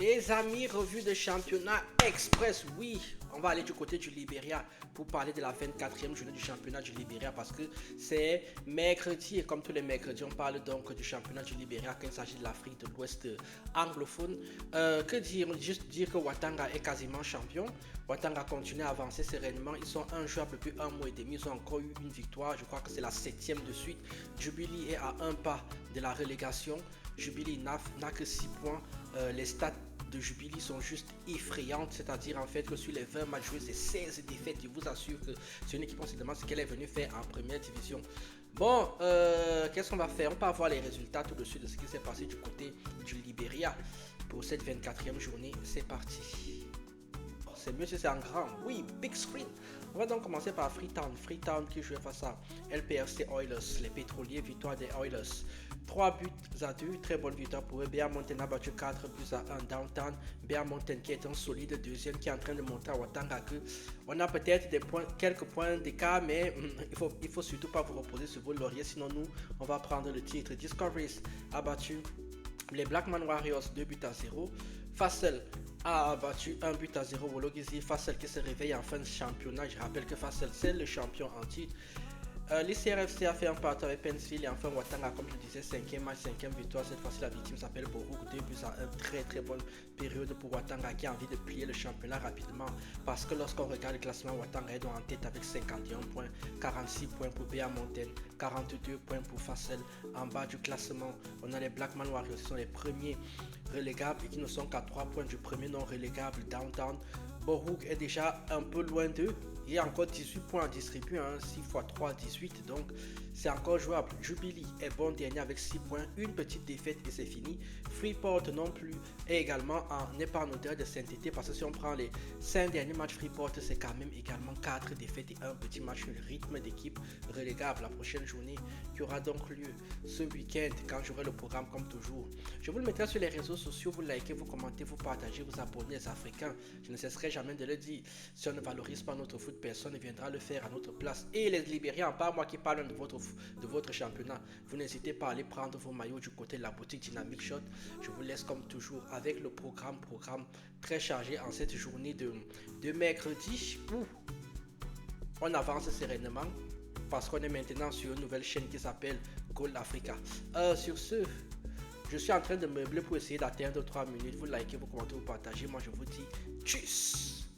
Les amis, revue de championnat express, oui, on va aller du côté du Libéria pour parler de la 24e journée du championnat du Libéria parce que c'est mercredi et comme tous les mercredis, on parle donc du championnat du Libéria quand il s'agit de l'Afrique de l'Ouest anglophone. Que dire? Juste dire que Ouattara est quasiment champion. Ouattara continue à avancer sereinement. Ils sont injouables depuis un mois et demi. Ils ont encore eu une victoire. Je crois que c'est la 7e de suite. Jubilee est à un pas de la relégation. Jubilee n'a que 6 points. Les stats de Jubilee sont juste effrayantes, c'est-à-dire en fait que sur les 20 matchs joués, c'est 16 défaites. Je vous assure que c'est une équipe, on se demande ce qu'elle est venue faire en première division. Bon, qu'est-ce qu'on va faire? On peut avoir les résultats tout de suite de ce qui s'est passé du côté du Libéria pour cette 24e journée. C'est parti. C'est mieux si c'est en grand. Oui, big screen. On va donc commencer par Freetown. Freetown qui jouait face à LPFC Oilers, les pétroliers, victoire des Oilers. 3 buts à 2, très bonne victoire pour eux. Mountain a battu 4 buts à 1 downtown. Mountain qui est un solide deuxième qui est en train de montrer à Ouattara que on a peut-être quelques points d'écart, mais il faut surtout pas vous reposer sur vos lauriers, sinon nous, on va prendre le titre. Discoveries a battu les Blackman Warriors 2 buts à 0. Fassel a battu 1 but à 0 Wologizi. Fassel qui se réveille en fin de championnat. Je rappelle que Fassel c'est le champion en titre. L'ICRFC a fait un partout avec Penfield et enfin Ouattara, comme je disais, 5e match, 5e victoire. Cette fois-ci, la victime s'appelle Borouk. 2 buts à 1, très bonne période pour Ouattara qui a envie de plier le championnat rapidement. Parce que lorsqu'on regarde le classement, Ouattara est en tête avec 51 points, 46 points pour Mountain, 42 points pour Fassel. En bas du classement, on a les Blackman Warriors qui sont les premiers relégables et qui ne sont qu'à 3 points du premier non relégable Downtown. Borouk est déjà un peu loin d'eux. Il y a encore 18 points à distribuer, 6 x 3, 18, donc c'est encore jouable. Jubilee est bon dernier avec 6 points, une petite défaite et c'est fini. Freeport non plus est également n'est pas en odeur de sainteté parce que si on prend les 5 derniers matchs, Freeport c'est quand même également 4 défaites et un petit match, le rythme d'équipe relégable. La prochaine journée qui aura donc lieu ce week-end quand j'aurai le programme comme toujours. Je vous le mettrai sur les réseaux sociaux, vous likez, vous commentez, vous partagez, vous abonnez les Africains. Je ne cesserai jamais de le dire. Si on ne valorise pas notre foot, personne ne viendra le faire à notre place. Et les Libériens, pas moi qui parle de votre championnat, vous n'hésitez pas à aller prendre vos maillots du côté de la boutique Dynamic Shot. Je vous laisse comme toujours avec le programme très chargé en cette journée de mercredi où on avance sereinement parce qu'on est maintenant sur une nouvelle chaîne qui s'appelle Goal Africa. Sur ce, je suis en train de meubler pour essayer d'atteindre 3 minutes. Vous likez, vous commentez, vous partagez. Moi, je vous dis tchuss.